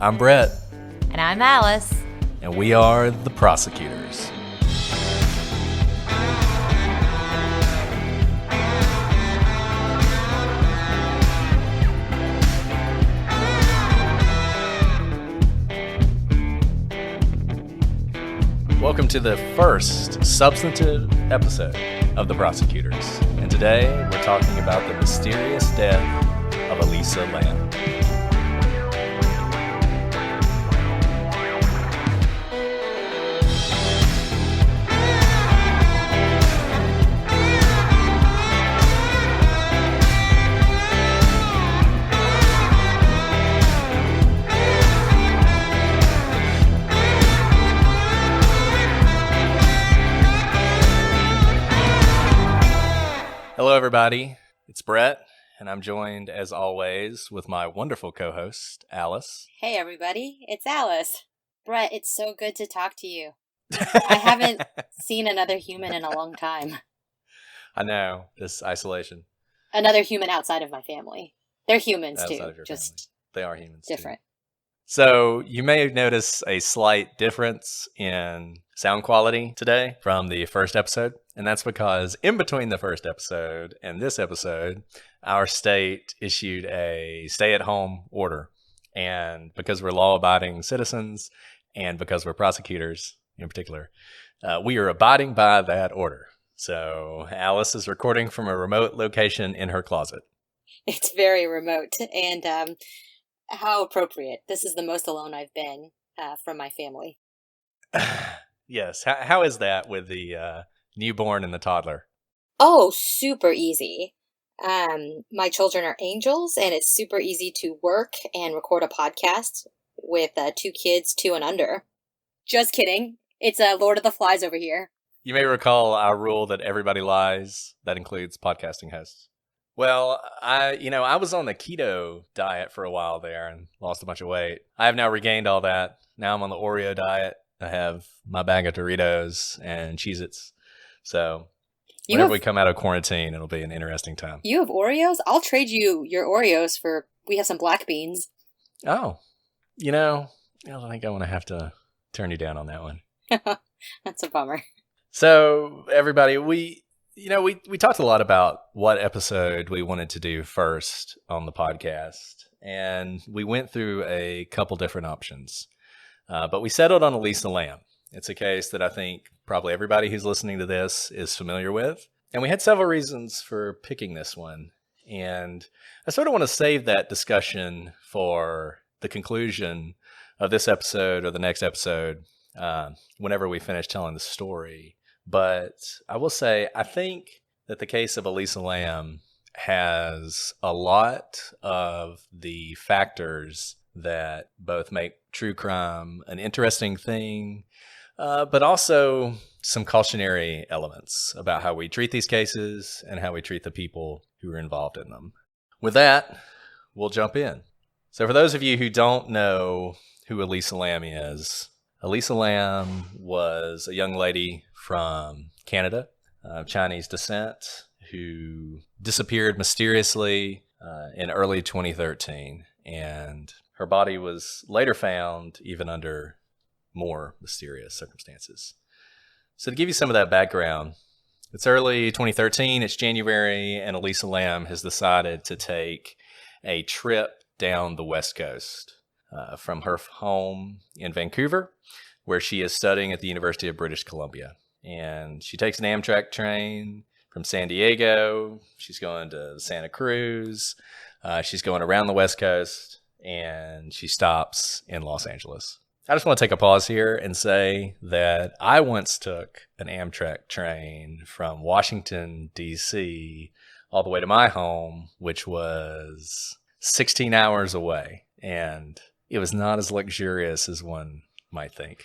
I'm Brett. And I'm Alice. And we are the Prosecutors. Welcome to the first substantive episode of The Prosecutors. And today we're talking about the mysterious death of Elisa Lam. Hello, everybody. It's Brett, and I'm joined, as always, with my wonderful co-host, Alice. Hey, everybody. It's Alice. Brett, it's so good to talk to you. I haven't seen another human in a long time. I know, this isolation. Another human outside of my family. They're humans, Outside too. of your Just family. They are humans, different. Too. So you may notice a slight difference in sound quality today from the first episode. And that's because in between the first episode and this episode, our state issued a stay-at-home order. And because we're law-abiding citizens and because we're prosecutors in particular, we are abiding by that order. So Alice is recording from a remote location in her closet. It's very remote. And how appropriate. This is the most alone I've been from my family. Yes. How is that with the newborn and the toddler? Oh, super easy. My children are angels, and it's super easy to work and record a podcast with 2 kids, 2 and under. Just kidding. It's Lord of the Flies over here. You may recall our rule that everybody lies. That includes podcasting hosts. Well, I was on the keto diet for a while there and lost a bunch of weight. I have now regained all that. Now I'm on the Oreo diet. I have my bag of Doritos and Cheez-Its. So whenever we come out of quarantine, it'll be an interesting time. You have Oreos? I'll trade you your Oreos for, we have some black beans. Oh, I think I'm going to have to turn you down on that one. That's a bummer. So everybody, we talked a lot about what episode we wanted to do first on the podcast, and we went through a couple different options. But we settled on Elisa Lam. It's a case that I think probably everybody who's listening to this is familiar with. And we had several reasons for picking this one. And I sort of want to save that discussion for the conclusion of this episode or the next episode, whenever we finish telling the story. But I will say, I think that the case of Elisa Lam has a lot of the factors that both make true crime an interesting thing, but also some cautionary elements about how we treat these cases and how we treat the people who are involved in them. With that, we'll jump in. So for those of you who don't know who Elisa Lam is, Elisa Lam was a young lady from Canada, of Chinese descent, who disappeared mysteriously in early 2013. And her body was later found even under more mysterious circumstances. So to give you some of that background, it's early 2013, it's January, and Elisa Lam has decided to take a trip down the West Coast from her home in Vancouver, where she is studying at the University of British Columbia. And she takes an Amtrak train from San Diego. She's going to Santa Cruz. She's going around the West Coast, and she stops in Los Angeles. I just want to take a pause here and say that I once took an Amtrak train from Washington, D.C., all the way to my home, which was 16 hours away. And it was not as luxurious as one might think.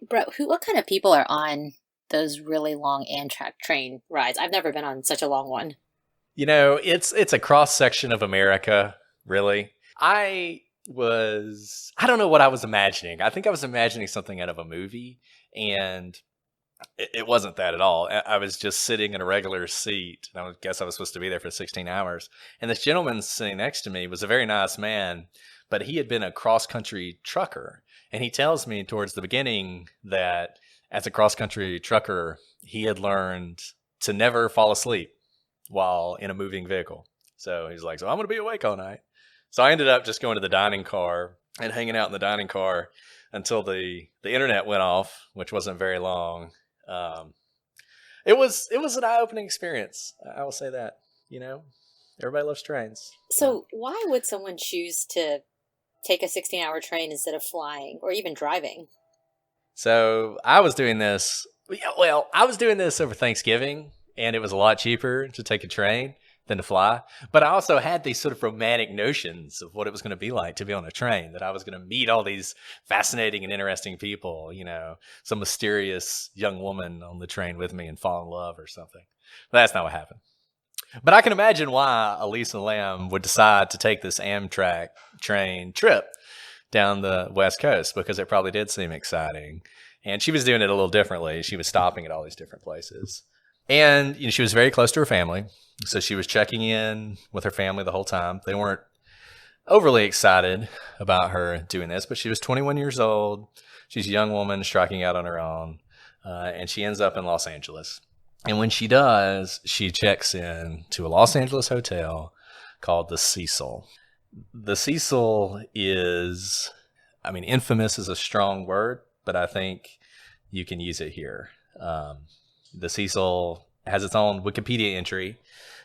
Bro, what kind of people are on those really long Amtrak train rides? I've never been on such a long one. It's a cross-section of America, really. I don't know what I was imagining. I think I was imagining something out of a movie, and it wasn't that at all. I was just sitting in a regular seat, and I guess I was supposed to be there for 16 hours. And this gentleman sitting next to me was a very nice man, but he had been a cross-country trucker. And he tells me towards the beginning that as a cross-country trucker, he had learned to never fall asleep while in a moving vehicle. So he's like, so I'm going to be awake all night. So I ended up just going to the dining car and hanging out in the dining car until the internet went off, which wasn't very long. It was an eye-opening experience. I will say that, everybody loves trains. So why would someone choose to take a 16-hour train instead of flying or even driving? So I was doing this. Well, I was doing this over Thanksgiving, and it was a lot cheaper to take a train than to fly. But I also had these sort of romantic notions of what it was going to be like to be on a train, that I was going to meet all these fascinating and interesting people, some mysterious young woman on the train with me and fall in love or something. But that's not what happened. But I can imagine why Elisa Lam would decide to take this Amtrak train trip down the West Coast, because it probably did seem exciting. And she was doing it a little differently. She was stopping at all these different places. And she was very close to her family. So she was checking in with her family the whole time. They weren't overly excited about her doing this, but she was 21 years old. She's a young woman striking out on her own. And she ends up in Los Angeles. And when she does, she checks in to a Los Angeles hotel called the Cecil. The Cecil is, infamous is a strong word, but I think you can use it here. The Cecil has its own Wikipedia entry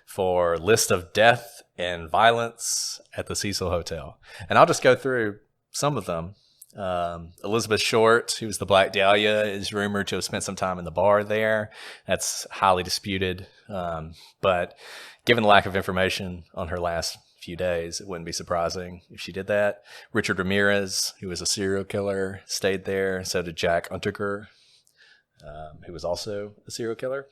for list of death and violence at the Cecil Hotel. And I'll just go through some of them. Elizabeth Short, who was the Black Dahlia, is rumored to have spent some time in the bar there. That's highly disputed. But given the lack of information on her last few days, it wouldn't be surprising if she did that. Richard Ramirez, who was a serial killer, stayed there. So did Jack Unterger, who was also a serial killer.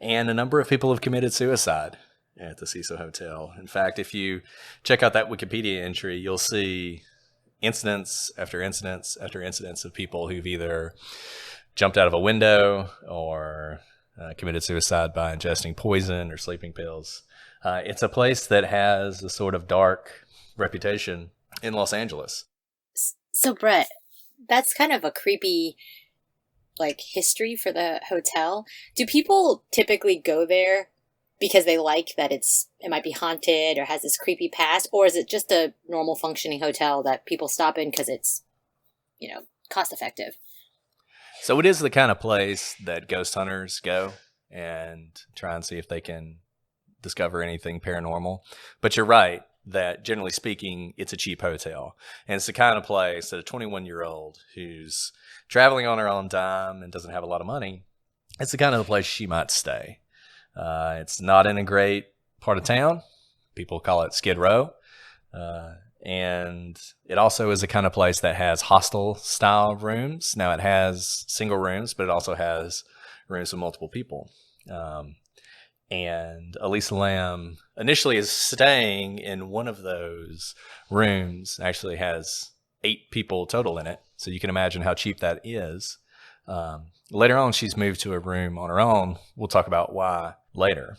And a number of people have committed suicide at the Cecil Hotel. In fact, if you check out that Wikipedia entry, you'll see incidents after incidents after incidents of people who've either jumped out of a window or committed suicide by ingesting poison or sleeping pills. It's a place that has a sort of dark reputation in Los Angeles. So, Brett, that's kind of a creepy, history for the hotel. Do people typically go there because they like that it might be haunted or has this creepy past, or is it just a normal functioning hotel that people stop in because it's, cost effective? So it is the kind of place that ghost hunters go and try and see if they can discover anything paranormal. But you're right that generally speaking, it's a cheap hotel. And it's the kind of place that a 21-year-old who's traveling on her own dime and doesn't have a lot of money, it's the kind of place she might stay. It's not in a great part of town. People call it Skid Row. And it also is the kind of place that has hostel style rooms. Now it has single rooms, but it also has rooms with multiple people. And Elisa Lam initially is staying in one of those rooms. Actually has 8 people total in it. So you can imagine how cheap that is. Later on, she's moved to a room on her own. We'll talk about why later.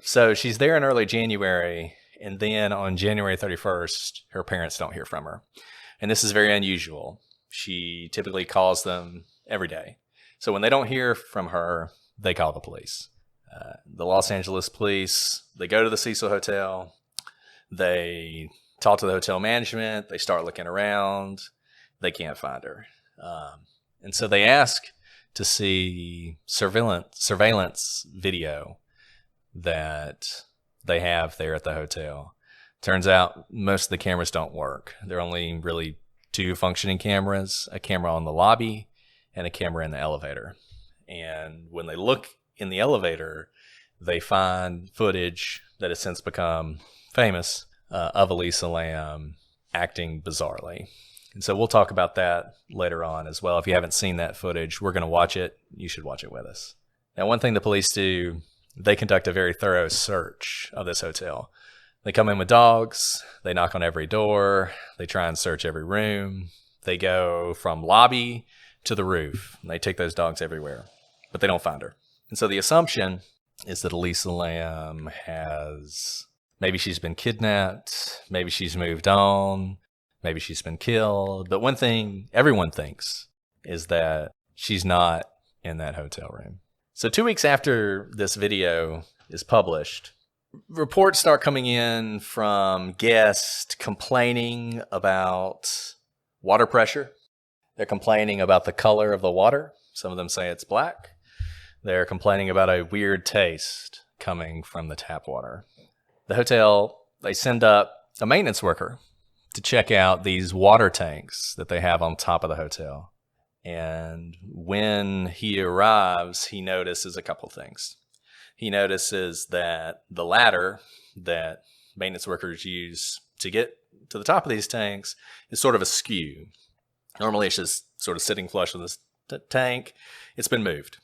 So she's there in early January, and then on January 31st, her parents don't hear from her. And this is very unusual. She typically calls them every day. So when they don't hear from her, they call the police. The Los Angeles police, they go to the Cecil Hotel. They talk to the hotel management. They start looking around. They can't find her. And so they ask to see surveillance video that they have there at the hotel. Turns out most of the cameras don't work. There are only really 2 functioning cameras, a camera on the lobby and a camera in the elevator. And when they look in the elevator, they find footage that has since become famous of Elisa Lam acting bizarrely. And so we'll talk about that later on as well. If you haven't seen that footage, we're going to watch it. You should watch it with us. Now, one thing the police do, they conduct a very thorough search of this hotel. They come in with dogs. They knock on every door. They try and search every room. They go from lobby to the roof. And they take those dogs everywhere, but they don't find her. And so the assumption is that Elisa Lam maybe she's been kidnapped. Maybe she's moved on. Maybe she's been killed. But one thing everyone thinks is that she's not in that hotel room. So 2 weeks after this video is published, reports start coming in from guests complaining about water pressure. They're complaining about the color of the water. Some of them say it's black. They're complaining about a weird taste coming from the tap water. The hotel, they send up a maintenance worker to check out these water tanks that they have on top of the hotel. And when he arrives, he notices a couple things. He notices that the ladder that maintenance workers use to get to the top of these tanks is sort of askew. Normally, it's just sort of sitting flush with this tank. It's been moved.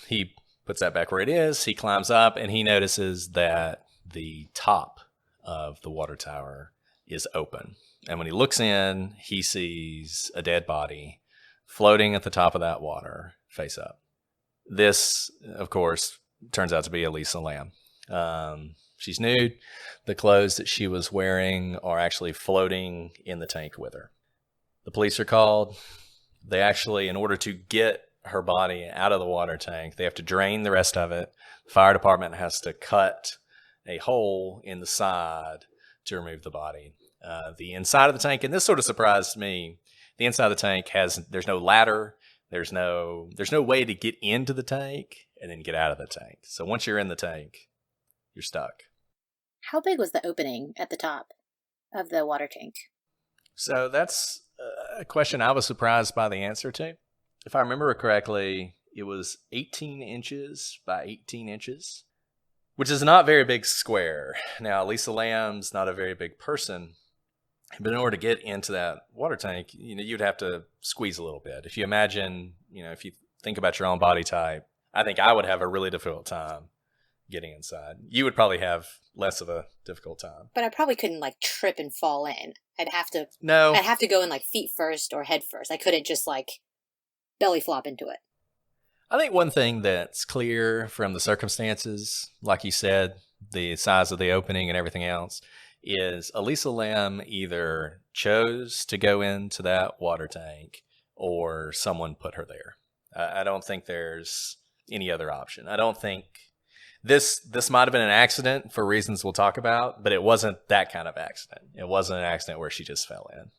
He puts that back where it is. He climbs up, and he notices that the top of the water tower is open. And when he looks in, he sees a dead body floating at the top of that water, face up. This, of course, turns out to be Elisa Lam. She's nude. The clothes that she was wearing are actually floating in the tank with her. The police are called. They actually, in order to get her body out of the water tank, they have to drain the rest of it. The fire department has to cut a hole in the side to remove the body. The inside of the tank, and this sort of surprised me, the inside of the tank there's no ladder, there's no way to get into the tank and then get out of the tank. So once you're in the tank, you're stuck. How big was the opening at the top of the water tank? So that's a question I was surprised by the answer to. If I remember correctly, it was 18 inches by 18 inches, which is not very big square. Now, Elisa Lam's not a very big person, but in order to get into that water tank, you'd have to squeeze a little bit. If you imagine, if you think about your own body type, I think I would have a really difficult time getting inside. You would probably have less of a difficult time. But I probably couldn't trip and fall in. I'd have to go in feet first or head first. I couldn't just belly flop into it. I think one thing that's clear from the circumstances, like you said, the size of the opening and everything else, is Elisa Lam either chose to go into that water tank or someone put her there. I don't think there's any other option. I don't think this might have been an accident for reasons we'll talk about, but it wasn't that kind of accident. It wasn't an accident where she just fell in.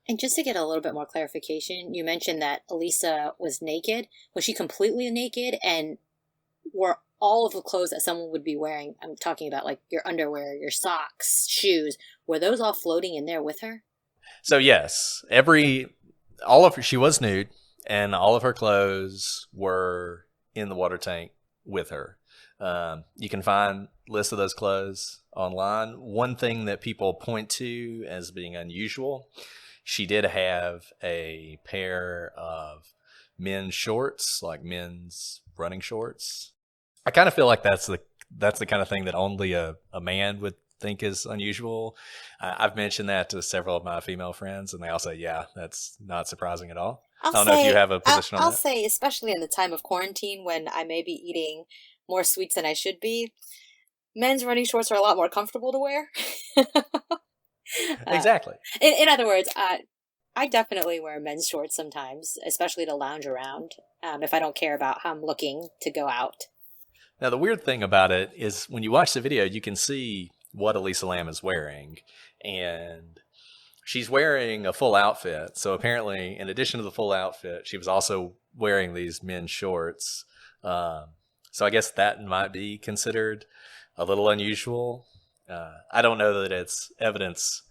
And just to get a little bit more clarification, you mentioned that Elisa was naked. Was she completely naked, and were all of the clothes that someone would be wearing, I'm talking about your underwear, your socks, shoes, were those all floating in there with her? So yes, she was nude, and all of her clothes were in the water tank with her. You can find lists of those clothes online. One thing that people point to as being unusual, she did have a pair of men's shorts, like men's running shorts. I kind of feel like that's the kind of thing that only a man would think is unusual. I've mentioned that to several of my female friends, and they all say, yeah, that's not surprising at all. I don't know if you have a position on that. I'll say, especially in the time of quarantine when I may be eating more sweets than I should be, men's running shorts are a lot more comfortable to wear. Exactly. In other words, I definitely wear men's shorts sometimes, especially to lounge around, if I don't care about how I'm looking to go out. Now, the weird thing about it is when you watch the video, you can see what Elisa Lam is wearing, and she's wearing a full outfit. So apparently, in addition to the full outfit, she was also wearing these men's shorts. So I guess that might be considered a little unusual. I don't know that it's evidence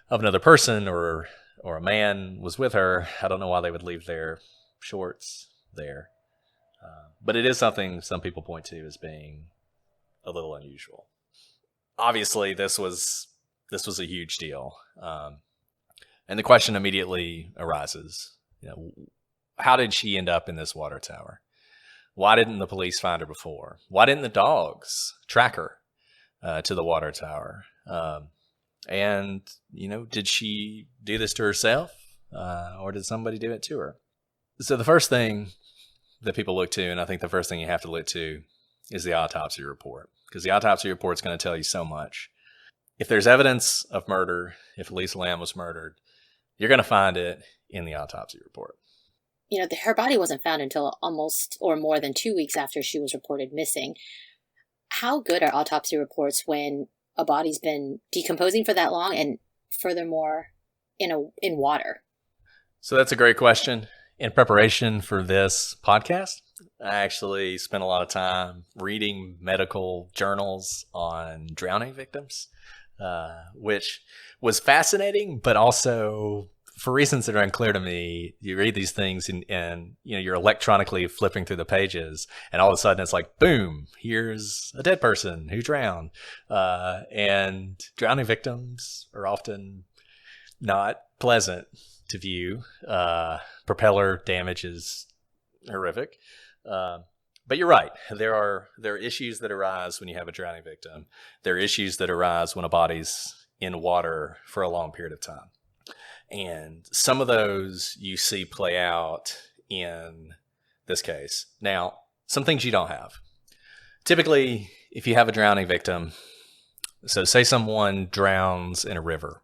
of another person or a man was with her. I don't know why they would leave their shorts there. But it is something some people point to as being a little unusual. Obviously, this was a huge deal. And the question immediately arises, how did she end up in this water tower? Why didn't the police find her before? Why didn't the dogs track her to the water tower? And, did she do this to herself or did somebody do it to her? So the first thing that people look to, and I think the first thing you have to look to, is the autopsy report, because the autopsy report is going to tell you so much. if there's evidence of murder, if Elisa Lam was murdered, you're going to find it in the autopsy report. Her body wasn't found until almost or more than 2 weeks after she was reported missing. How good are autopsy reports when a body's been decomposing for that long, and furthermore in water? So that's a great question. In preparation for this podcast, I actually spent a lot of time reading medical journals on drowning victims, which was fascinating, but also for reasons that are unclear to me. You read these things and you're electronically flipping through the pages, and all of a sudden it's like, boom, here's a dead person who drowned. And drowning victims are often not pleasant to view. Propeller damage is horrific. But you're right. There are issues that arise when you have a drowning victim. There are issues that arise when a body's in water for a long period of time. And some of those you see play out in this case. Now, some things you don't have. Typically, if you have a drowning victim, so say someone drowns in a river,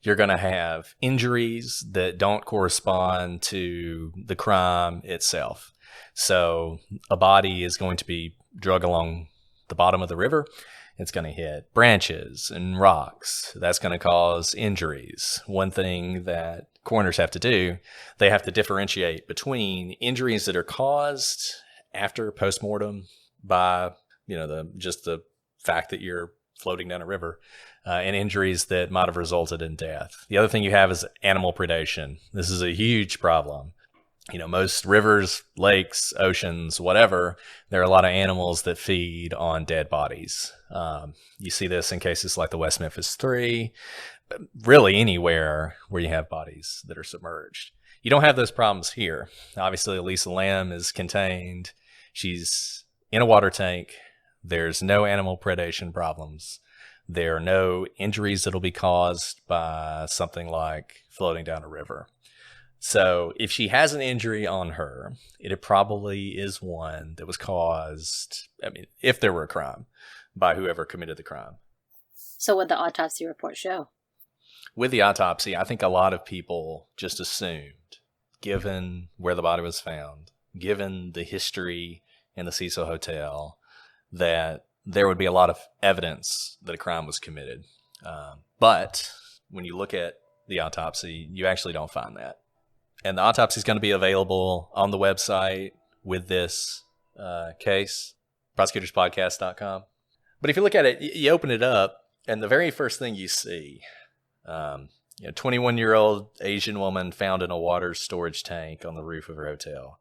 you're going to have injuries that don't correspond to the crime itself. So a body is going to be dragged along the bottom of the river. It's going to hit branches and rocks. That's going to cause injuries. One thing that coroners have to do, they have to differentiate between injuries that are caused after postmortem by, just the fact that you're floating down a river, and injuries that might have resulted in death. The other thing you have is animal predation. This is a huge problem. Most rivers, lakes, oceans, whatever, there are a lot of animals that feed on dead bodies. You see this in cases like the West Memphis 3, but really anywhere where you have bodies that are submerged. You don't have those problems here. Obviously, Elisa Lam is contained. She's in a water tank. There's no animal predation problems. There are no injuries that'll be caused by something like floating down a river. So if she has an injury on her, it probably is one that was caused, if there were a crime, by whoever committed the crime. So what did the autopsy report show? With the autopsy, I think a lot of people just assumed, given where the body was found, given the history in the Cecil Hotel, that there would be a lot of evidence that a crime was committed. But when you look at the autopsy, you actually don't find that. And the autopsy is going to be available on the website with this case, prosecutorspodcast.com. But if you look at it, you open it up, and the very first thing you see, 21-year-old Asian woman found in a water storage tank on the roof of her hotel.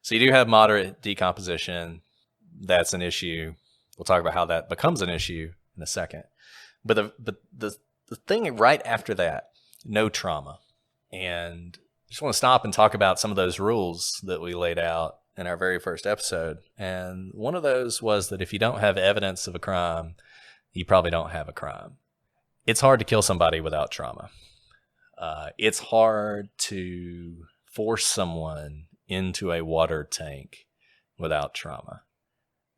So you do have moderate decomposition. That's an issue. We'll talk about how that becomes an issue in a second. But the thing right after that, no trauma. And I just want to stop and talk about some of those rules that we laid out in our very first episode. And one of those was that if you don't have evidence of a crime, you probably don't have a crime. It's hard to kill somebody without trauma. It's hard to force someone into a water tank without trauma.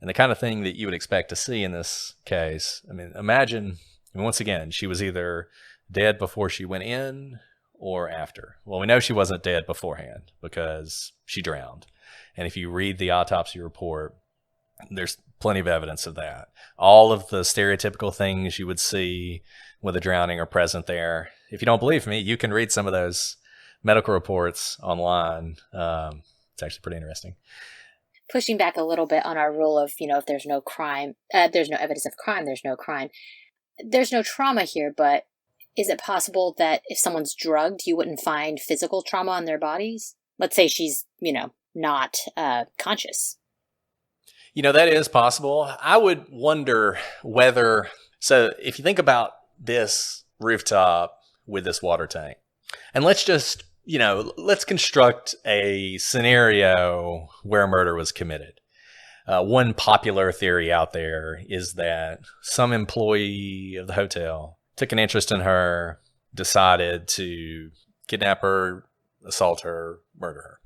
And the kind of thing that you would expect to see in this case, imagine, once again, she was either dead before she went in or after. Well, we know she wasn't dead beforehand because she drowned. And if you read the autopsy report, there's plenty of evidence of that. All of the stereotypical things you would see with a drowning are present there. If you don't believe me, you can read some of those medical reports online. It's actually pretty interesting. Pushing back a little bit on our rule of, if there's no crime, there's no evidence of crime, there's no crime. There's no trauma here, but is it possible that if someone's drugged, you wouldn't find physical trauma on their bodies? Let's say she's, not conscious. That is possible. I would wonder whether, so if you think about this rooftop with this water tank, and let's just, let's construct a scenario where a murder was committed. One popular theory out there is that some employee of the hotel took an interest in her, decided to kidnap her, assault her, murder her.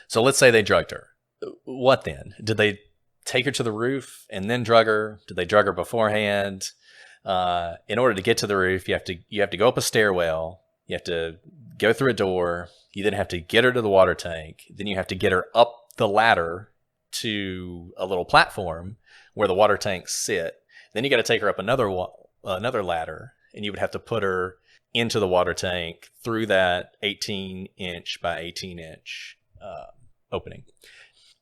So let's say they drugged her. What then? Did they take her to the roof and then drug her? Did they drug her beforehand? In order to get to the roof, you have to go up a stairwell. You have to go through a door. You then have to get her to the water tank. Then you have to get her up the ladder to a little platform where the water tanks sit. Then you got to take her up another ladder, and you would have to put her into the water tank through that 18-inch by 18-inch opening.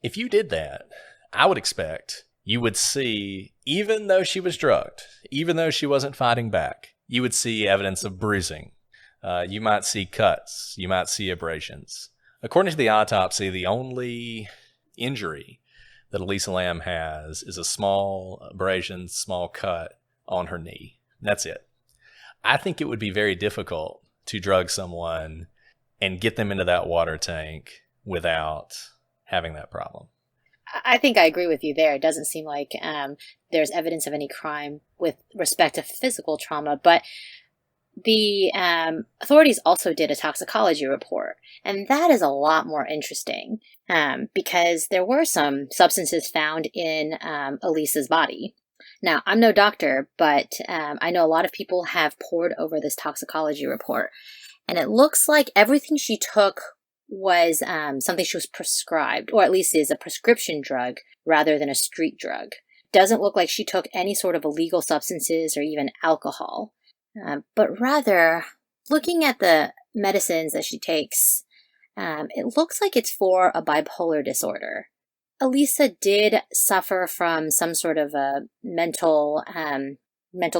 If you did that, I would expect you would see, even though she was drugged, even though she wasn't fighting back, you would see evidence of bruising. You might see cuts. You might see abrasions. According to the autopsy, the only injury that Elisa Lam has is a small abrasion, small cut on her knee. That's it. I think it would be very difficult to drug someone and get them into that water tank without having that problem. I think I agree with you there. It doesn't seem like there's evidence of any crime with respect to physical trauma, but the authorities also did a toxicology report, and that is a lot more interesting because there were some substances found in Elisa's body. Now, I'm no doctor, but I know a lot of people have pored over this toxicology report, and it looks like everything she took was something she was prescribed, or at least is a prescription drug rather than a street drug. Doesn't look like she took any sort of illegal substances or even alcohol, but rather, looking at the medicines that she takes, it looks like it's for a bipolar disorder. Elisa did suffer from some sort of a mental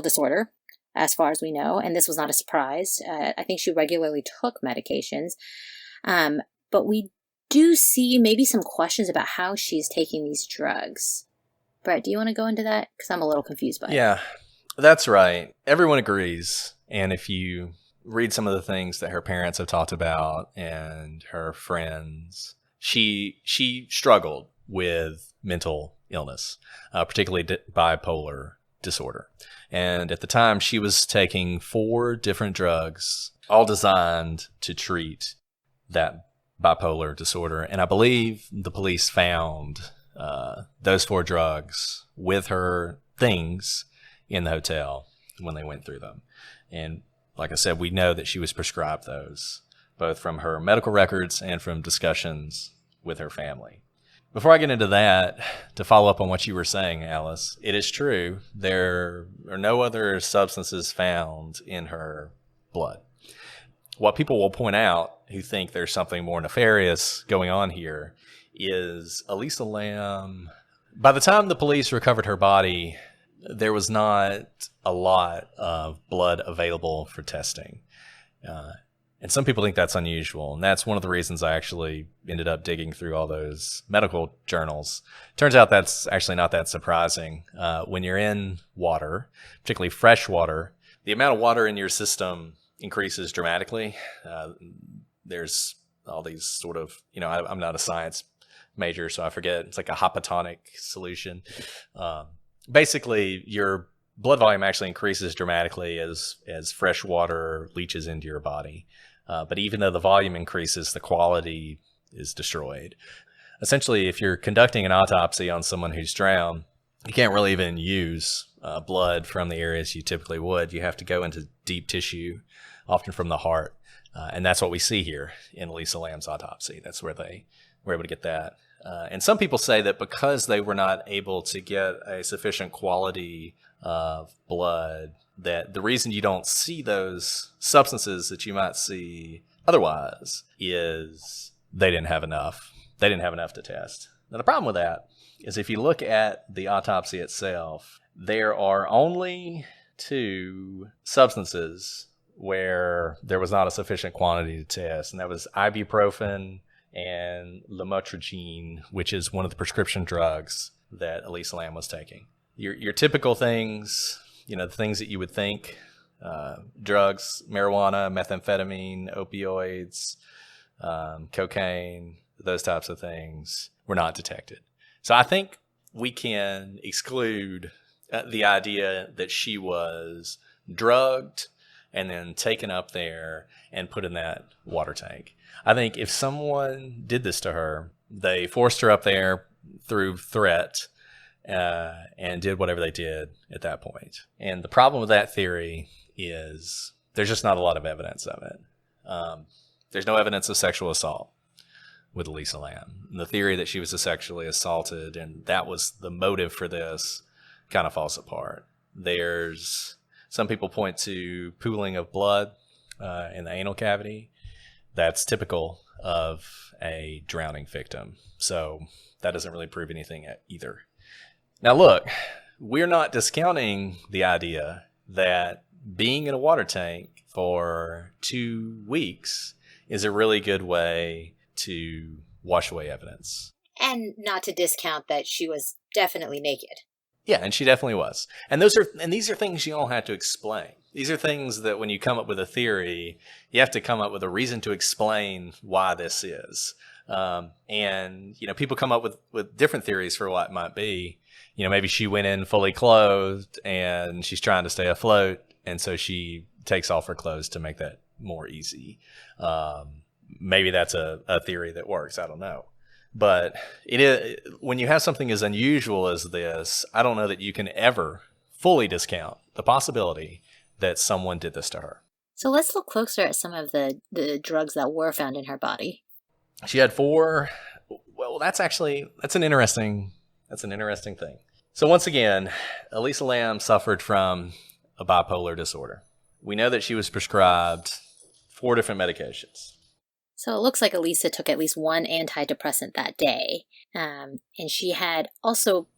disorder, as far as we know, and this was not a surprise. I think she regularly took medications. But we do see maybe some questions about how she's taking these drugs. Brett, do you want to go into that? Because I'm a little confused by it. Yeah, that's right. Everyone agrees. And if you read some of the things that her parents have talked about and her friends, she struggled with mental illness, particularly bipolar disorder. And at the time, she was taking 4 different drugs, all designed to treat that bipolar disorder. And I believe the police found those 4 drugs with her things in the hotel when they went through them. And like I said, we know that she was prescribed those, both from her medical records and from discussions with her family. Before I get into that, to follow up on what you were saying, Alice, it is true. There are no other substances found in her blood. What people will point out who think there's something more nefarious going on here is Elisa Lam. By the time the police recovered her body, there was not a lot of blood available for testing. And some people think that's unusual. And that's one of the reasons I actually ended up digging through all those medical journals. Turns out that's actually not that surprising. When you're in water, particularly fresh water, the amount of water in your system increases dramatically. There's all these sort of, I'm not a science major, so I forget. It's like a hypotonic solution. Basically, your blood volume actually increases dramatically as fresh water leaches into your body. But even though the volume increases, the quality is destroyed. Essentially, if you're conducting an autopsy on someone who's drowned, you can't really even use blood from the areas you typically would. You have to go into deep tissue, often from the heart. And that's what we see here in Elisa Lam's autopsy. That's where they were able to get that. And some people say that because they were not able to get a sufficient quality of blood, that the reason you don't see those substances that you might see otherwise is they didn't have enough. They didn't have enough to test. Now, the problem with that is if you look at the autopsy itself, there are only 2 substances where there was not a sufficient quantity to test, and that was ibuprofen and lamotrigine, which is one of the prescription drugs that Elisa Lam was taking. Your typical things, the things that you would think, drugs, marijuana, methamphetamine, opioids, cocaine, those types of things were not detected. So I think we can exclude the idea that she was drugged and then taken up there and put in that water tank. I think if someone did this to her, they forced her up there through threat, and did whatever they did at that point. And the problem with that theory is there's just not a lot of evidence of it. There's no evidence of sexual assault with Elisa Lam. The theory that she was sexually assaulted and that was the motive for this kind of falls apart. There's some people point to pooling of blood in the anal cavity. That's typical of a drowning victim. So that doesn't really prove anything either. Now look, we're not discounting the idea that being in a water tank for 2 weeks is a really good way to wash away evidence. And not to discount that she was definitely naked. Yeah, and she definitely was. And these are things you don't have to explain. These are things that when you come up with a theory, you have to come up with a reason to explain why this is. And people come up with different theories for what it might be. Maybe she went in fully clothed and she's trying to stay afloat, and so she takes off her clothes to make that more easy. Maybe that's a theory that works. I don't know. But it is, when you have something as unusual as this, I don't know that you can ever fully discount the possibility that someone did this to her. So let's look closer at some of the drugs that were found in her body. She had 4. Well, that's an interesting thing. So once again, Elisa Lam suffered from a bipolar disorder. We know that she was prescribed 4 different medications. So it looks like Elisa took at least one antidepressant that day. And she had also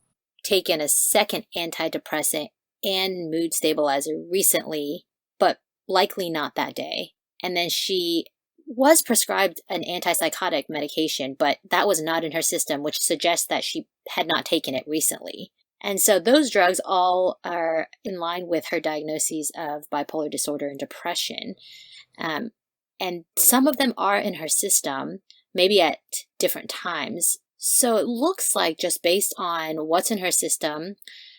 taken a second antidepressant and mood stabilizer recently, but likely not that day. And then she was prescribed an antipsychotic medication, but that was not in her system, which suggests that she had not taken it recently. And so those drugs all are in line with her diagnoses of bipolar disorder and depression. And some of them are in her system, maybe at different times. So it looks like, just based on what's in her system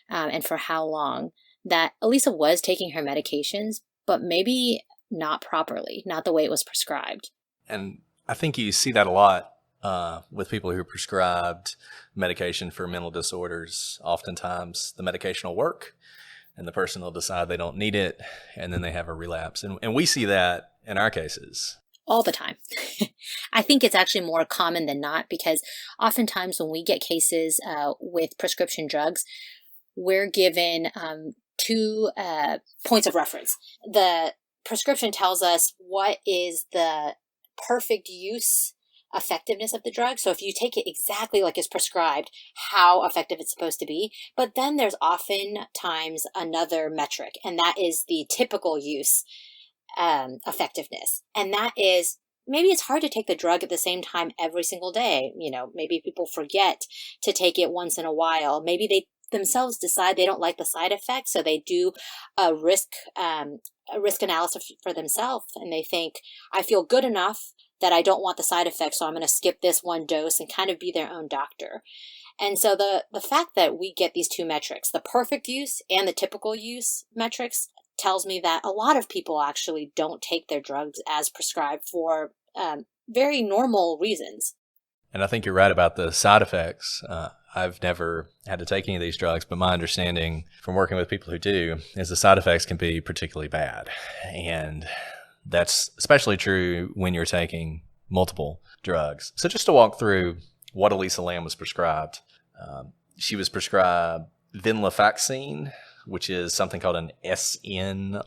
and for how long, that Elisa was taking her medications, but maybe not properly, not the way it was prescribed. And I think you see that a lot with people who are prescribed medication for mental disorders. Oftentimes the medication will work and the person will decide they don't need it, and then they have a relapse. And we see that in our cases all the time. I think it's actually more common than not, because oftentimes when we get cases with prescription drugs, we're given 2 points of reference. The prescription tells us what is the perfect use effectiveness of the drug. So if you take it exactly like it's prescribed, how effective it's supposed to be. But then there's oftentimes another metric, and that is the typical use effectiveness. And that is, maybe it's hard to take the drug at the same time every single day. Maybe people forget to take it once in a while. Maybe they themselves decide they don't like the side effects, so they do a risk analysis for themselves, and they think, I feel good enough that I don't want the side effects, so I'm going to skip this one dose, and kind of be their own doctor. And so the fact that we get these 2 metrics, the perfect use and the typical use metrics, tells me that a lot of people actually don't take their drugs as prescribed for very normal reasons. And I think you're right about the side effects. I've never had to take any of these drugs, but my understanding from working with people who do is the side effects can be particularly bad. And that's especially true when you're taking multiple drugs. So just to walk through what Elisa Lam was prescribed, she was prescribed venlafaxine, which is something called an SNRI.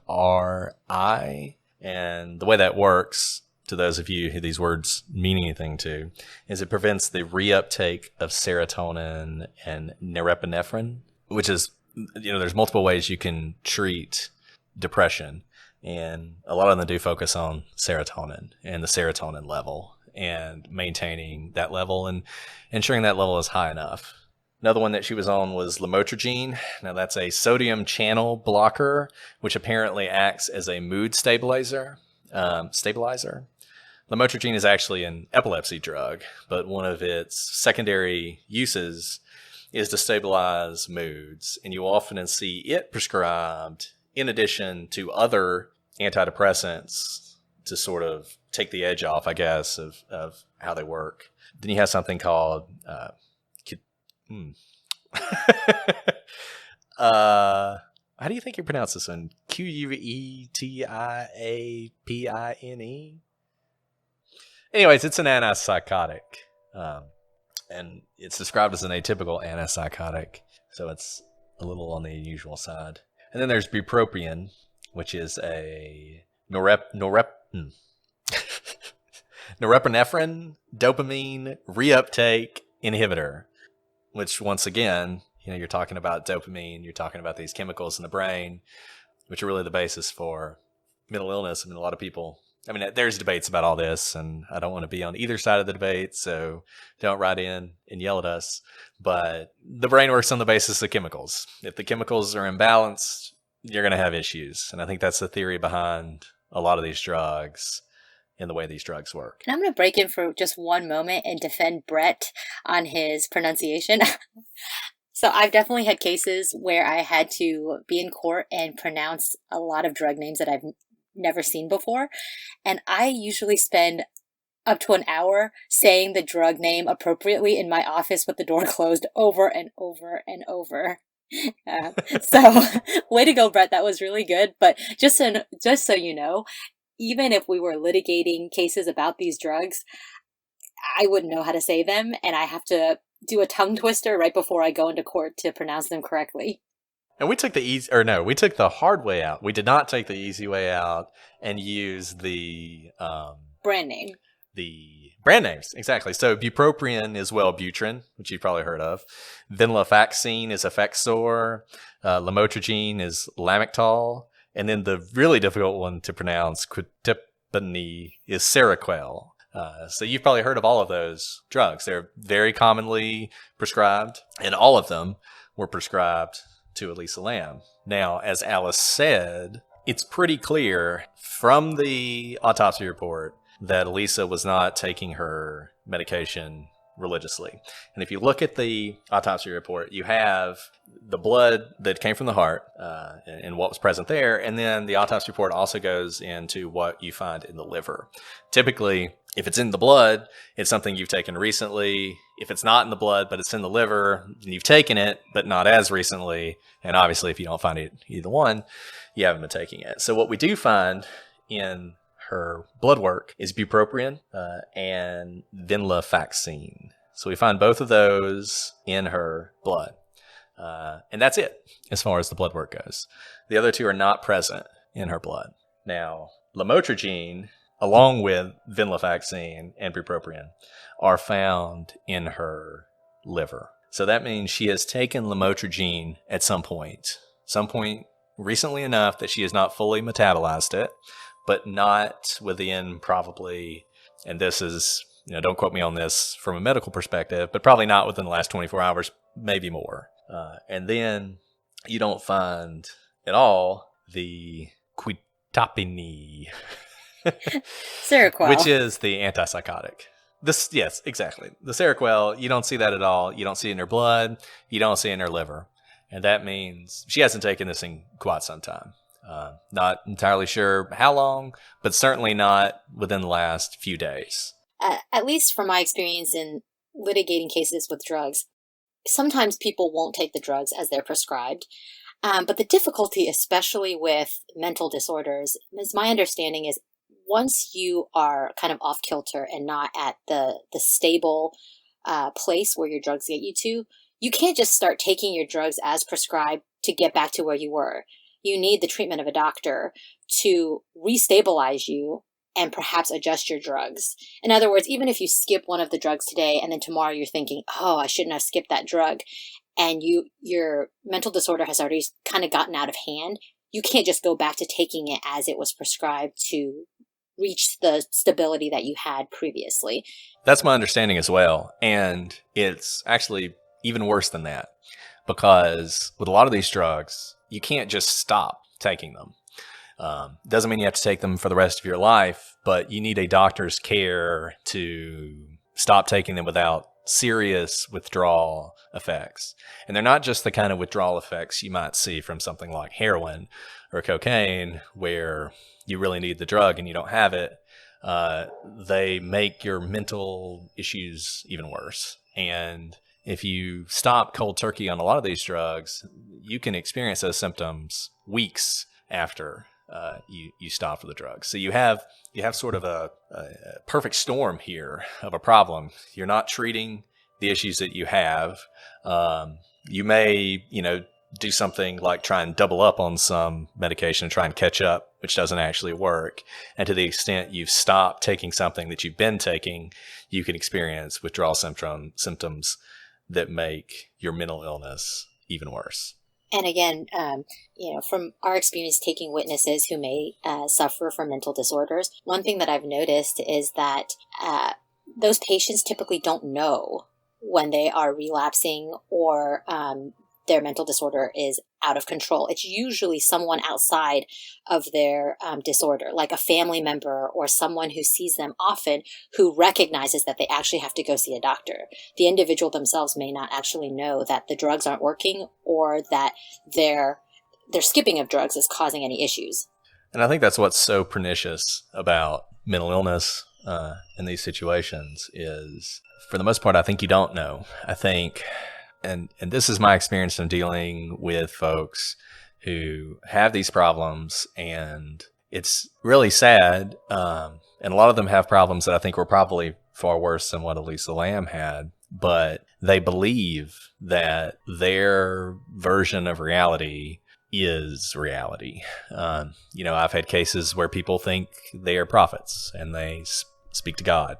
And the way that works, to those of you who these words mean anything to, is it prevents the reuptake of serotonin and norepinephrine, which is, there's multiple ways you can treat depression. And a lot of them do focus on serotonin and the serotonin level and maintaining that level and ensuring that level is high enough. Another one that she was on was lamotrigine. Now that's a sodium channel blocker, which apparently acts as a mood stabilizer. Lamotrigine is actually an epilepsy drug, but one of its secondary uses is to stabilize moods. And you often see it prescribed in addition to other antidepressants to sort of take the edge off, I guess, of how they work. Then you have something called How do you think you pronounce this one? Quetiapine? Anyways, it's an antipsychotic. And it's described as an atypical antipsychotic, so it's a little on the unusual side. And then there's bupropion, which is a norepinephrine dopamine reuptake inhibitor, which once again, you're talking about dopamine, you're talking about these chemicals in the brain, which are really the basis for mental illness. I mean, a lot of people, there's debates about all this, and I don't want to be on either side of the debate, so don't write in and yell at us. But the brain works on the basis of chemicals. If the chemicals are imbalanced, you're going to have issues. And I think that's the theory behind a lot of these drugs and the way these drugs work. And I'm going to break in for just one moment and defend Brett on his pronunciation. So I've definitely had cases where I had to be in court and pronounce a lot of drug names that I've never seen before. And I usually spend up to an hour saying the drug name appropriately in my office with the door closed over and over and over. So way to go, Brett. That was really good. But just so you know, even if we were litigating cases about these drugs, I wouldn't know how to say them. And I have to do a tongue twister right before I go into court to pronounce them correctly. And we took we took the hard way out. We did not take the easy way out and use the brand name. The brand names, exactly. So bupropion is Wellbutrin, which you've probably heard of. Venlafaxine is Effexor. Lamotrigine is Lamictal. And then the really difficult one to pronounce, Quetiapine, is Seroquel. So you've probably heard of all of those drugs. They're very commonly prescribed, and all of them were prescribed to Elisa Lam. Now, as Alice said, it's pretty clear from the autopsy report that Elisa was not taking her medication religiously. And if you look at the autopsy report, you have the blood that came from the heart and what was present there. And then the autopsy report also goes into what you find in the liver. Typically, if it's in the blood, it's something you've taken recently. If it's not in the blood, but it's in the liver, you've taken it, but not as recently. And obviously, if you don't find it, either one, you haven't been taking it. So what we do find in her blood work is bupropion and venlafaxine. So we find both of those in her blood. And that's it as far as the blood work goes. The other two are not present in her blood. Now, lamotrigine, along with venlafaxine and bupropion, are found in her liver. So that means she has taken lamotrigine at some point recently enough that she has not fully metabolized it, but not within probably, and this is, don't quote me on this from a medical perspective, but probably not within the last 24 hours, maybe more. And then you don't find at all the quetiapine, Seroquel, which is the antipsychotic. Yes, exactly. The Seroquel, you don't see that at all. You don't see it in her blood. You don't see it in her liver. And that means she hasn't taken this in quite some time. Not entirely sure how long, but certainly not within the last few days. At least from my experience in litigating cases with drugs, sometimes people won't take the drugs as they're prescribed. But the difficulty, especially with mental disorders, is my understanding is once you are kind of off kilter and not at the stable place where your drugs get you to, you can't just start taking your drugs as prescribed to get back to where you were. You need the treatment of a doctor to restabilize you and perhaps adjust your drugs. In other words, even if you skip one of the drugs today and then tomorrow you're thinking, oh, I shouldn't have skipped that drug, and your mental disorder has already kind of gotten out of hand, you can't just go back to taking it as it was prescribed to reach the stability that you had previously. That's my understanding as well. And it's actually even worse than that, because with a lot of these drugs, you can't just stop taking them. Doesn't mean you have to take them for the rest of your life, but you need a doctor's care to stop taking them without serious withdrawal effects. And they're not just the kind of withdrawal effects you might see from something like heroin or cocaine, where you really need the drug and you don't have it. They make your mental issues even worse. And if you stop cold turkey on a lot of these drugs, you can experience those symptoms weeks after you stop for the drugs. So you have sort of a perfect storm here of a problem. You're not treating the issues that you have. You may, do something like try and double up on some medication and try and catch up, which doesn't actually work. And to the extent you've stopped taking something that you've been taking, you can experience withdrawal symptoms that make your mental illness even worse. And again, from our experience taking witnesses who may suffer from mental disorders, one thing that I've noticed is that those patients typically don't know when they are relapsing or their mental disorder is out of control. It's usually someone outside of their disorder, like a family member or someone who sees them often who recognizes that they actually have to go see a doctor. The individual themselves may not actually know that the drugs aren't working or that their skipping of drugs is causing any issues. And I think that's what's so pernicious about mental illness in these situations is, for the most part, I think you don't know. I think... And this is my experience in dealing with folks who have these problems, and it's really sad. And a lot of them have problems that I think were probably far worse than what Elisa Lam had, but they believe that their version of reality is reality. I've had cases where people think they are prophets and they speak to God,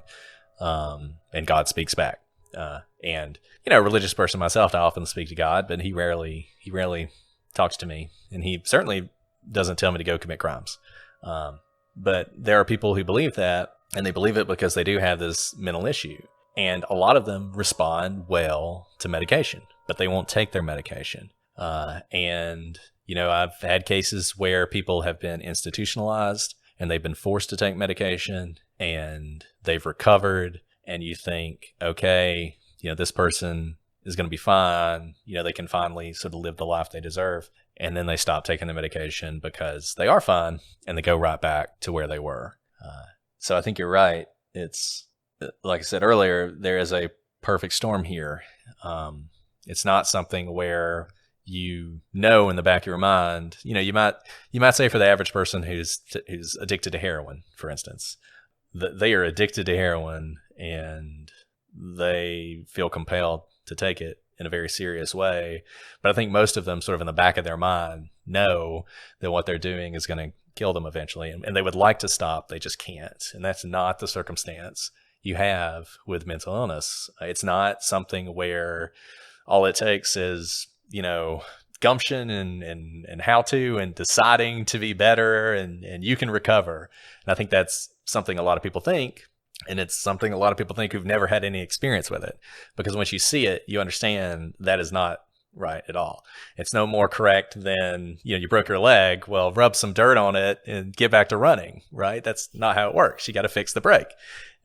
and God speaks back. And a religious person myself, I often speak to God, but he rarely talks to me, and he certainly doesn't tell me to go commit crimes. But there are people who believe that, and they believe it because they do have this mental issue. And a lot of them respond well to medication, but they won't take their medication. And I've had cases where people have been institutionalized and they've been forced to take medication and they've recovered. And you think, okay, this person is going to be fine. They can finally sort of live the life they deserve. And then they stop taking the medication because they are fine and they go right back to where they were. So I think you're right. It's, like I said earlier, there is a perfect storm here. It's not something where in the back of your mind, you might say for the average person who's addicted to heroin, for instance, that they are addicted to heroin and they feel compelled to take it in a very serious way. But I think most of them sort of in the back of their mind know that what they're doing is going to kill them eventually. And they would like to stop. They just can't. And that's not the circumstance you have with mental illness. It's not something where all it takes is, gumption and how to and deciding to be better and you can recover. And I think that's something a lot of people think. And it's something a lot of people think who've never had any experience with it. Because once you see it, you understand that is not right at all. It's no more correct than, you broke your leg. Well, rub some dirt on it and get back to running, right? That's not how it works. You got to fix the break.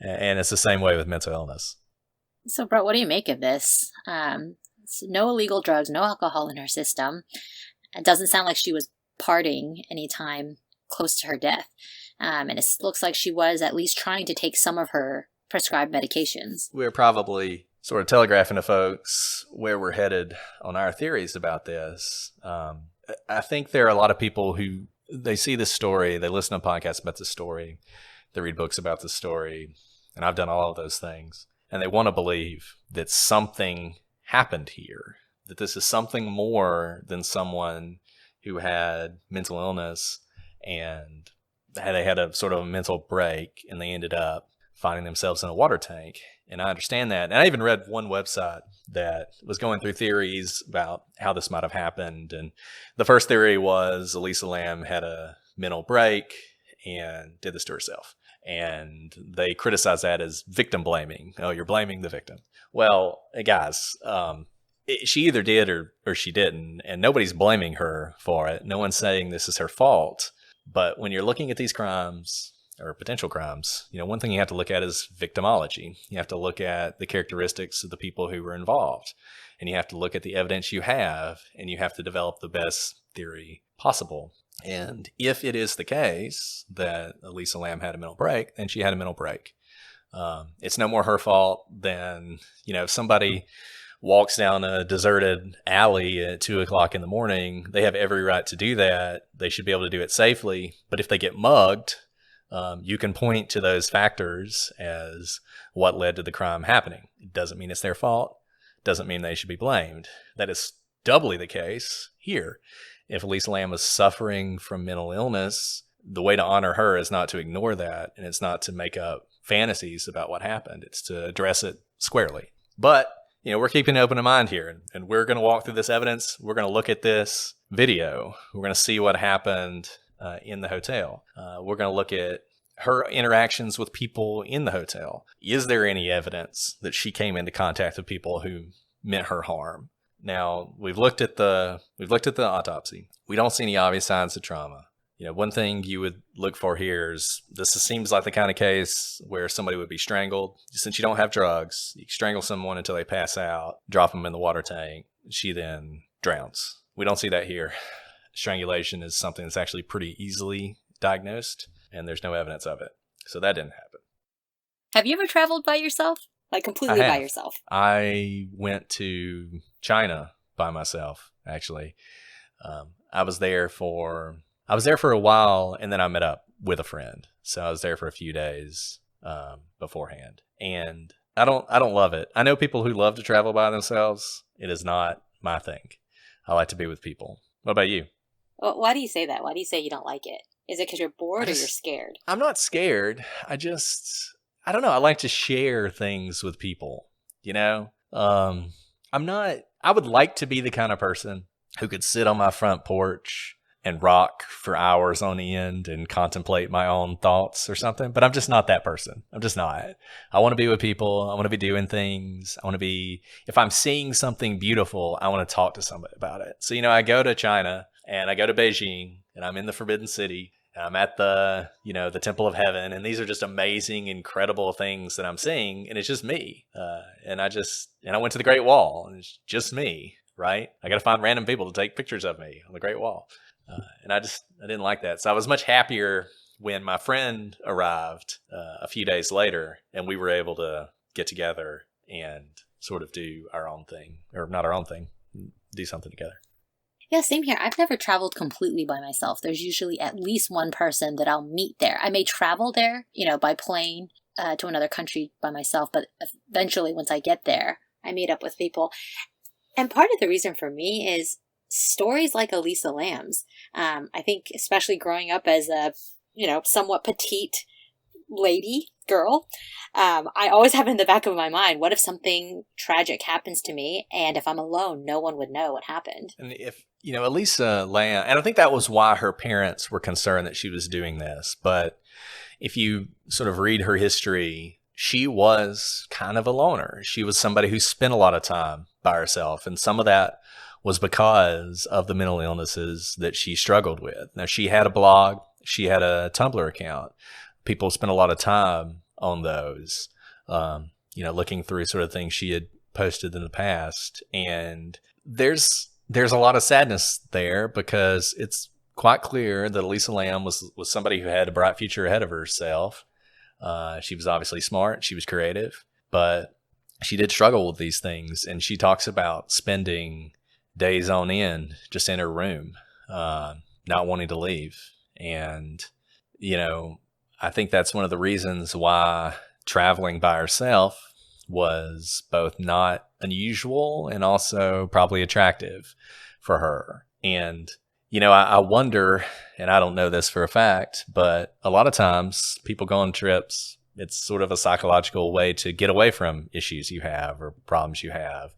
And it's the same way with mental illness. So, Brett, what do you make of this? No illegal drugs, no alcohol in her system. It doesn't sound like she was partying anytime close to her death. And it looks like she was at least trying to take some of her prescribed medications. We're probably sort of telegraphing to folks where we're headed on our theories about this. I think there are a lot of people who, they see this story, they listen to podcasts about this story, they read books about this story, and I've done all of those things. And they want to believe that something happened here, that this is something more than someone who had mental illness and they had a sort of a mental break and they ended up finding themselves in a water tank. And I understand that. And I even read one website that was going through theories about how this might have happened. And the first theory was Elisa Lam had a mental break and did this to herself. And they criticized that as victim blaming. Oh, you're blaming the victim. Well, guys, she either did or she didn't. And nobody's blaming her for it. No one's saying this is her fault. But when you're looking at these crimes or potential crimes, one thing you have to look at is victimology. You have to look at the characteristics of the people who were involved, and you have to look at the evidence you have, and you have to develop the best theory possible. And if it is the case that Elisa Lam had a mental break, then she had a mental break. It's no more her fault than, if somebody walks down a deserted alley at 2 o'clock in the morning, they have every right to do that. They should be able to do it safely. But if they get mugged, you can point to those factors as what led to the crime happening. It doesn't mean it's their fault. Doesn't mean they should be blamed. That is doubly the case here. If Elisa Lam was suffering from mental illness, the way to honor her is not to ignore that, and it's not to make up fantasies about what happened. It's to address it squarely. But, we're keeping an open mind here, and we're going to walk through this evidence. We're going to look at this video. We're going to see what happened in the hotel. We're going to look at her interactions with people in the hotel. Is there any evidence that she came into contact with people who meant her harm? Now, we've looked at the autopsy. We don't see any obvious signs of trauma. One thing you would look for here is this seems like the kind of case where somebody would be strangled. Since you don't have drugs, you strangle someone until they pass out, drop them in the water tank. She then drowns. We don't see that here. Strangulation is something that's actually pretty easily diagnosed, and there's no evidence of it. So that didn't happen. Have you ever traveled by yourself? Like completely by yourself? I went to China by myself, actually. I was there for a while, and then I met up with a friend. So I was there for a few days beforehand. And I don't love it. I know people who love to travel by themselves. It is not my thing. I like to be with people. What about you? Well, why do you say that? Why do you say you don't like it? Is it because you're bored or you're scared? I'm not scared. I don't know. I like to share things with people, I would like to be the kind of person who could sit on my front porch and rock for hours on end and contemplate my own thoughts or something. But I'm just not that person. I'm just not. I want to be with people. I want to be doing things. If I'm seeing something beautiful, I want to talk to somebody about it. So, I go to China and I go to Beijing and I'm in the Forbidden City. I'm at the Temple of Heaven, and these are just amazing, incredible things that I'm seeing, and it's just me. And I went to the Great Wall, and it's just me, right? I got to find random people to take pictures of me on the Great Wall. And I didn't like that. So I was much happier when my friend arrived a few days later, and we were able to get together and sort of do our own thing, or not our own thing, do something together. Yeah, same here. I've never traveled completely by myself. There's usually at least one person that I'll meet there. I may travel there, by plane to another country by myself, but eventually once I get there, I meet up with people. And part of the reason for me is stories like Elisa Lam's. I think especially growing up as a, somewhat petite girl, I always have it in the back of my mind, what if something tragic happens to me, and if I'm alone, no one would know what happened. And if, Elisa Lam, and I think that was why her parents were concerned that she was doing this, but if you sort of read her history, she was kind of a loner. She was somebody who spent a lot of time by herself, and some of that was because of the mental illnesses that she struggled with. Now, she had a blog, she had a Tumblr account. People spent a lot of time on those, looking through sort of things she had posted in the past. And there's a lot of sadness there because it's quite clear that Elisa Lam was somebody who had a bright future ahead of herself. She was obviously smart. She was creative, but she did struggle with these things. And she talks about spending days on end just in her room, not wanting to leave. And, I think that's one of the reasons why traveling by herself was both not unusual and also probably attractive for her. And, I wonder, and I don't know this for a fact, but a lot of times people go on trips, it's sort of a psychological way to get away from issues you have or problems you have,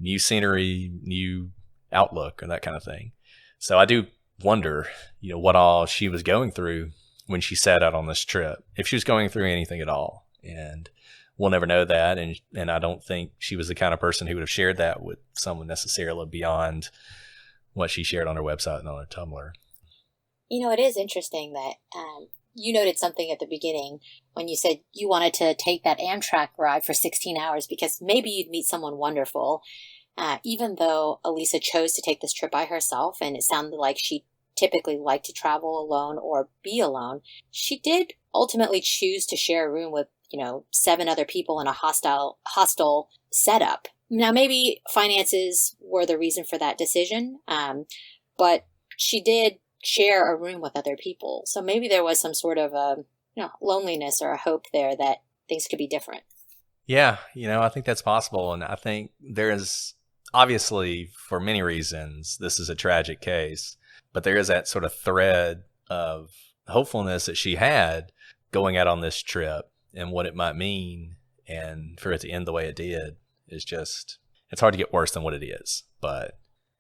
new scenery, new outlook, or that kind of thing. So I do wonder, what all she was going through when she set out on this trip, if she was going through anything at all. And we'll never know that. And I don't think she was the kind of person who would have shared that with someone necessarily beyond what she shared on her website and on her Tumblr. It is interesting that you noted something at the beginning when you said you wanted to take that Amtrak ride for 16 hours because maybe you'd meet someone wonderful. Even though Elisa chose to take this trip by herself, and it sounded like she typically liked to travel alone or be alone, she did ultimately choose to share a room with, 7 other people in a hostile setup. Now, maybe finances were the reason for that decision, but she did share a room with other people. So maybe there was some sort of a loneliness or a hope there that things could be different. Yeah, I think that's possible. And I think there is, obviously, for many reasons, this is a tragic case, but there is that sort of thread of hopefulness that she had going out on this trip and what it might mean. And for it to end the way it did is just, it's hard to get worse than what it is. But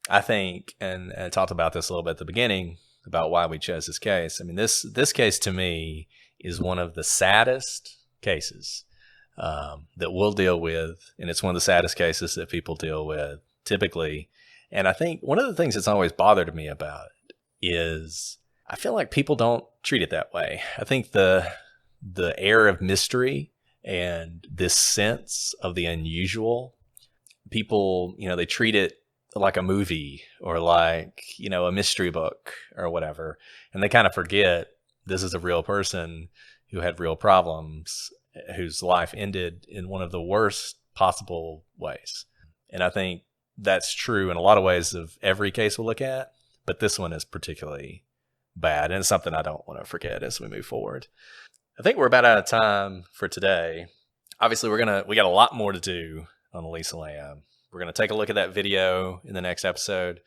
I think, and I talked about this a little bit at the beginning about why we chose this case. I mean, this case to me is one of the saddest cases that we'll deal with. And it's one of the saddest cases that people deal with typically. And I think one of the things that's always bothered me about it is I feel like people don't treat it that way. I think the air of mystery and this sense of the unusual, people, they treat it like a movie or like, a mystery book or whatever. And they kind of forget this is a real person who had real problems, whose life ended in one of the worst possible ways. And I think that's true in a lot of ways of every case we'll look at, but this one is particularly bad. And it's something I don't want to forget as we move forward. I think we're about out of time for today. Obviously, we got a lot more to do on Elisa Lam. We're going to take a look at that video in the next episode.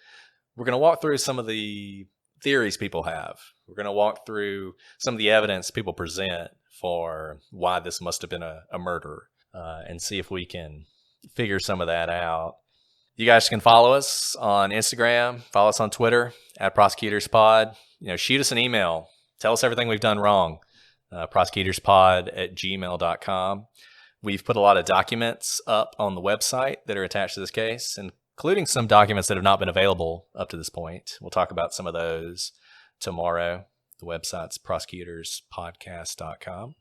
We're going to walk through some of the theories people have. We're going to walk through some of the evidence people present for why this must have been a murder, and see if we can figure some of that out. You guys can follow us on Instagram, follow us on Twitter @ProsecutorsPod. Shoot us an email. Tell us everything we've done wrong. prosecutorspod@gmail.com. We've put a lot of documents up on the website that are attached to this case, including some documents that have not been available up to this point. We'll talk about some of those tomorrow. The website's prosecutorspodcast.com.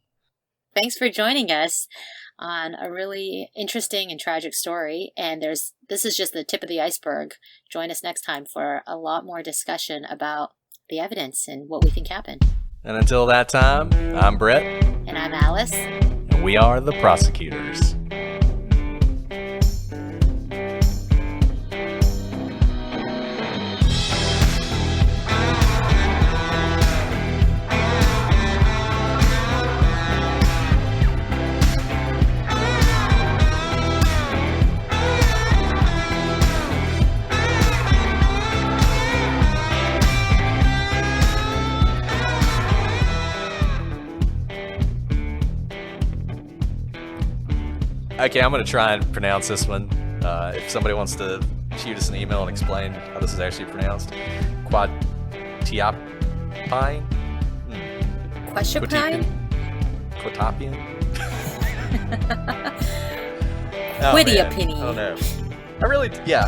Thanks for joining us on a really interesting and tragic story. And this is just the tip of the iceberg. Join us next time for a lot more discussion about the evidence and what we think happened. And until that time, I'm Brett. And I'm Alice. And we are the Prosecutors. Okay, I'm going to try and pronounce this one. If somebody wants to shoot us an email and explain how this is actually pronounced. Quatiapine? Quatiapine? Quatiapine? Quitiapini. I don't know.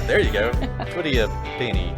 There you go. Quitiapini.